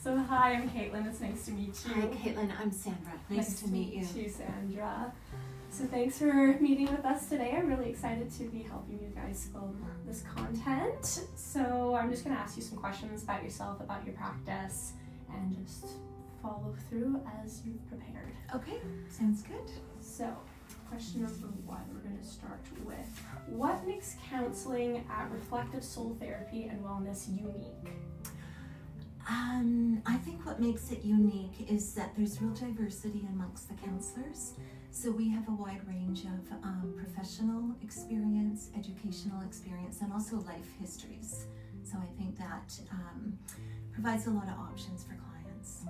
So hi, I'm Caitlin. It's nice to meet you. Hi, Caitlin. I'm Sandra. Nice to meet you. Nice to meet you, Sandra. So thanks for meeting with us today. I'm really excited to be helping you guys film this content. So I'm just going to ask you some questions about yourself, about your practice, and just follow through as you've prepared. Okay, sounds good. So, question number one, we're going to start with, what makes counseling at Reflective Soul Therapy and Wellness unique? I think what makes it unique is that there's real diversity amongst the counselors. So we have a wide range of professional experience, educational experience, and also life histories. So I think that provides a lot of options for clients.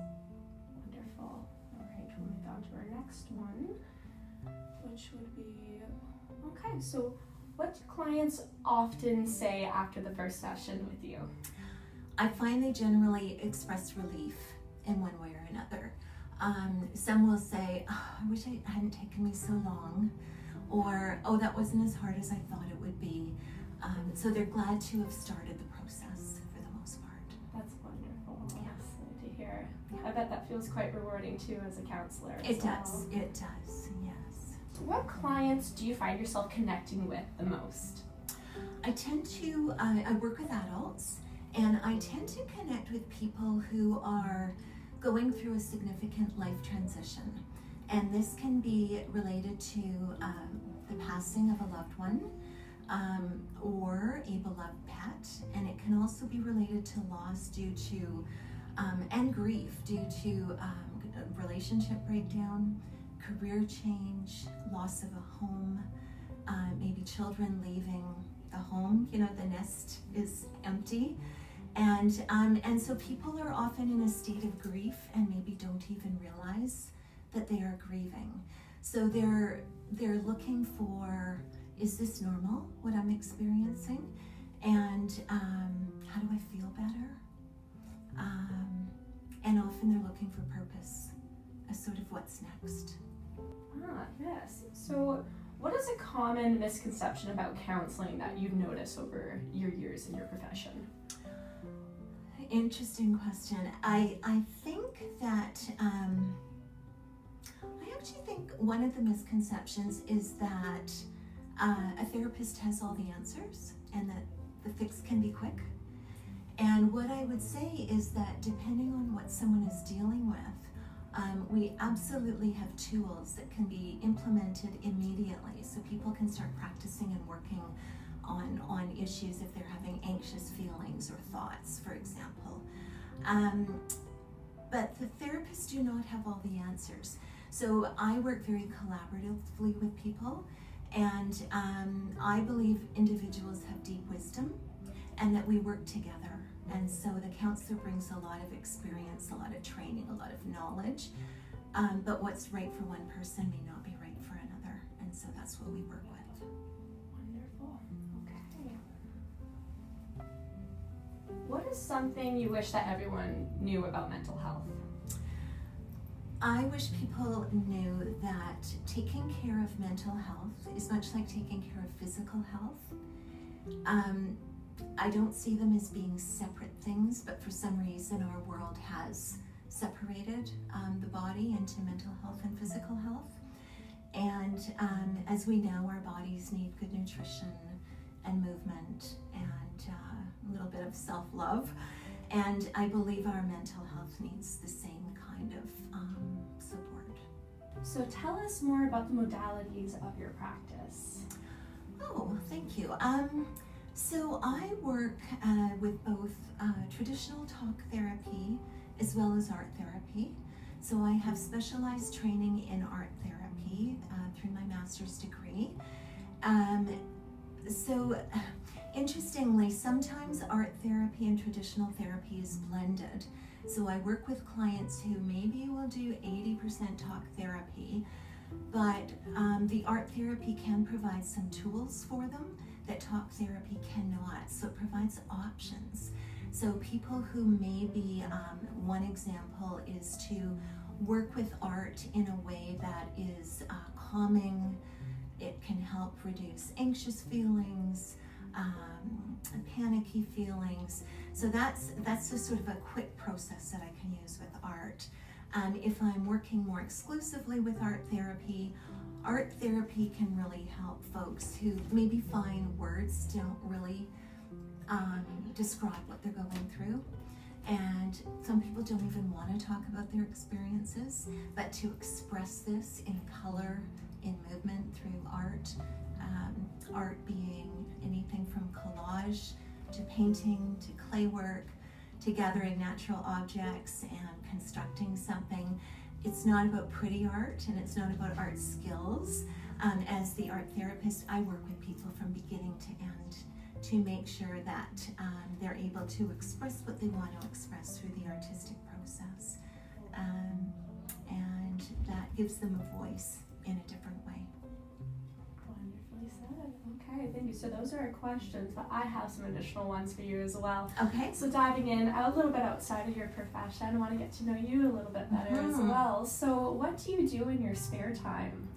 Wonderful. All right, we'll move on to our next one, which would be, okay, so what do clients often say after the first session with you? I find they generally express relief in one way or another. Some will say, oh, I wish it hadn't taken me so long, or, oh, that wasn't as hard as I thought it would be. So they're glad to have started the process for the most part. That's wonderful. Yeah. That's good to hear. I bet that feels quite rewarding too as a counselor. It does, yes. What clients do you find yourself connecting with the most? I tend to, I work with adults, and I tend to connect with people who are going through a significant life transition. And this can be related to the passing of a loved one or a beloved pet. And it can also be related to loss due to, and grief due to relationship breakdown, career change, loss of a home, maybe children leaving the home, the nest is empty. And so people are often in a state of grief and maybe don't even realize that they are grieving. So they're looking for, is this normal, what I'm experiencing? And how do I feel better? And often they're looking for purpose, as sort of what's next. Yes. So what is a common misconception about counseling that you've noticed over your years in your profession? Interesting question. I think that, I actually think one of the misconceptions is that a therapist has all the answers and that the fix can be quick. And what I would say is that depending on what someone is dealing with, we absolutely have tools that can be implemented immediately so people can start practicing and working on issues if they're having anxious feelings or thoughts, for example. But the therapists do not have all the answers. So I work very collaboratively with people, and I believe individuals have deep wisdom and that we work together. And so the counselor brings a lot of experience, a lot of training, a lot of knowledge, but what's right for one person may not be right for another. And so that's what we work with. Wonderful. Okay. What is something you wish that everyone knew about mental health? I wish people knew that taking care of mental health is much like taking care of physical health. I don't see them as being separate things, but for some reason our world has separated the body into mental health and physical health. And as we know, our bodies need good nutrition and movement and a little bit of self-love. And I believe our mental health needs the same kind of support. So tell us more about the modalities of your practice. Oh, thank you. So I work with both traditional talk therapy as well as art therapy. So I have specialized training in art therapy through my master's degree. So interestingly, sometimes art therapy and traditional therapy is blended. So I work with clients who maybe will do 80% talk therapy, but the art therapy can provide some tools for them that talk therapy cannot. So it provides options. So people who maybe, one example is to work with art in a way that is calming. It can help reduce anxious feelings, panicky feelings. So that's a sort of a quick process that I can can use with art. If I'm working more exclusively with art therapy can really help folks who maybe find words don't really describe what they're going through. And some people don't even want to talk about their experiences, but to express this in color, in movement through art, art being anything from collage to painting to clay work to gathering natural objects and constructing something. It's not about pretty art, and it's not about art skills. As the art therapist, I work with people from beginning to end to make sure that they're able to express what they want to express through the artistic process. And that gives them a voice in a different way. Wonderfully said. Okay, thank you. So those are our questions, but I have some additional ones for you as well. Okay. So diving in a little bit outside of your profession, I want to get to know you a little bit better as well. So what do you do in your spare time?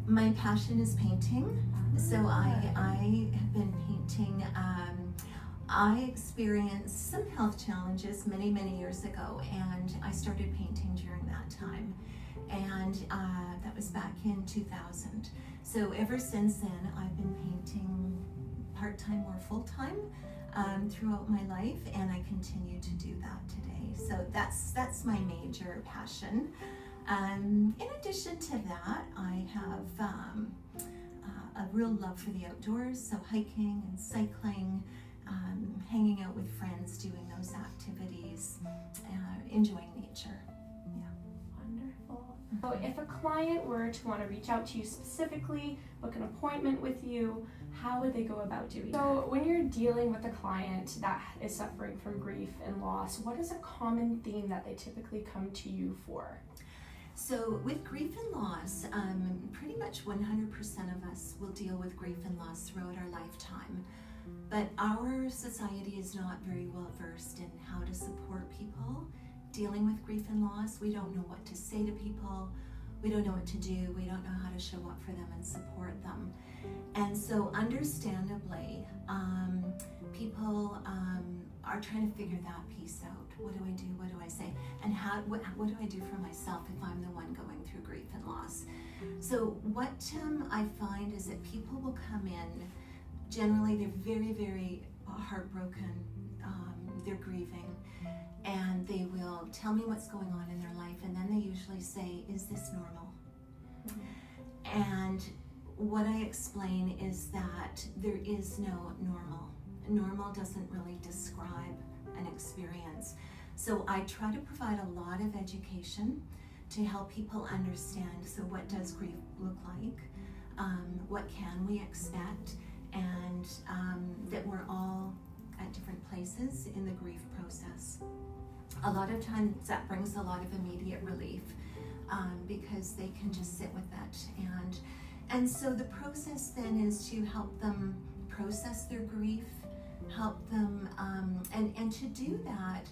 My passion is painting. So I have been painting. I experienced some health challenges many years ago, and I started painting during that time. And that was back in 2000. So ever since then, I've been painting part-time or full-time throughout my life, and I continue to do that today. So that's my major passion. In addition to that, I have a real love for the outdoors, so hiking and cycling, hanging out with friends, doing those activities, enjoying nature. Wonderful. So if a client were to want to reach out to you specifically, book an appointment with you, how would they go about doing that? So when you're dealing with a client that is suffering from grief and loss, what is a common theme that they typically come to you for? So with grief and loss, pretty much 100% of us will deal with grief and loss throughout our lifetime. But our society is not very well versed in how to support people dealing with grief and loss. We don't know what to say to people. We don't know what to do. We don't know how to show up for them and support them. And so understandably, people are trying to figure that piece out. What do I do? What do I say? And what do I do for myself if I'm the one going through grief and loss? So what I find is that people will come in, generally they're very heartbroken, they're grieving, and they will tell me what's going on in their life, and then they usually say, is this normal? Mm-hmm. And what I explain is that there is no normal. Normal doesn't really describe an experience. So I try to provide a lot of education to help people understand, so what does grief look like? What can we expect? And that we're all at different places in the grief process. A lot of times that brings a lot of immediate relief because they can just sit with that. And so the process then is to help them process their grief, help them, and to do that,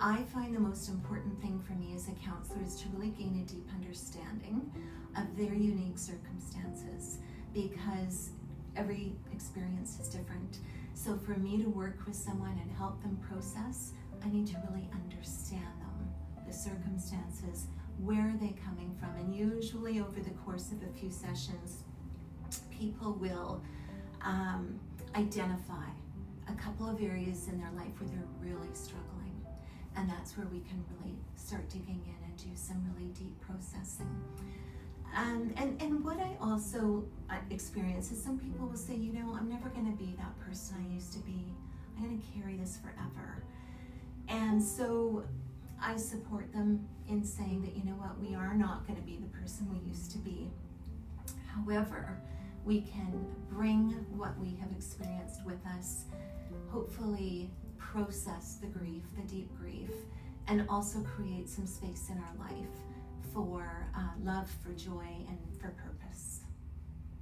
I find the most important thing for me as a counselor is to really gain a deep understanding of their unique circumstances, because every experience is different. So for me to work with someone and help them process, I need to really understand them, the circumstances, where are they coming from? And usually over the course of a few sessions, people will identify a couple of areas in their life where they're really struggling. And that's where we can really start digging in and do some really deep processing. And what I also experience is some people will say, you know, I'm never going to be that person I used to be. I'm going to carry this forever. And so I support them in saying that, you know what, we are not going to be the person we used to be. However, we can bring what we have experienced with us, hopefully process the grief, the deep grief, and also create some space in our life for love, for joy, and for purpose.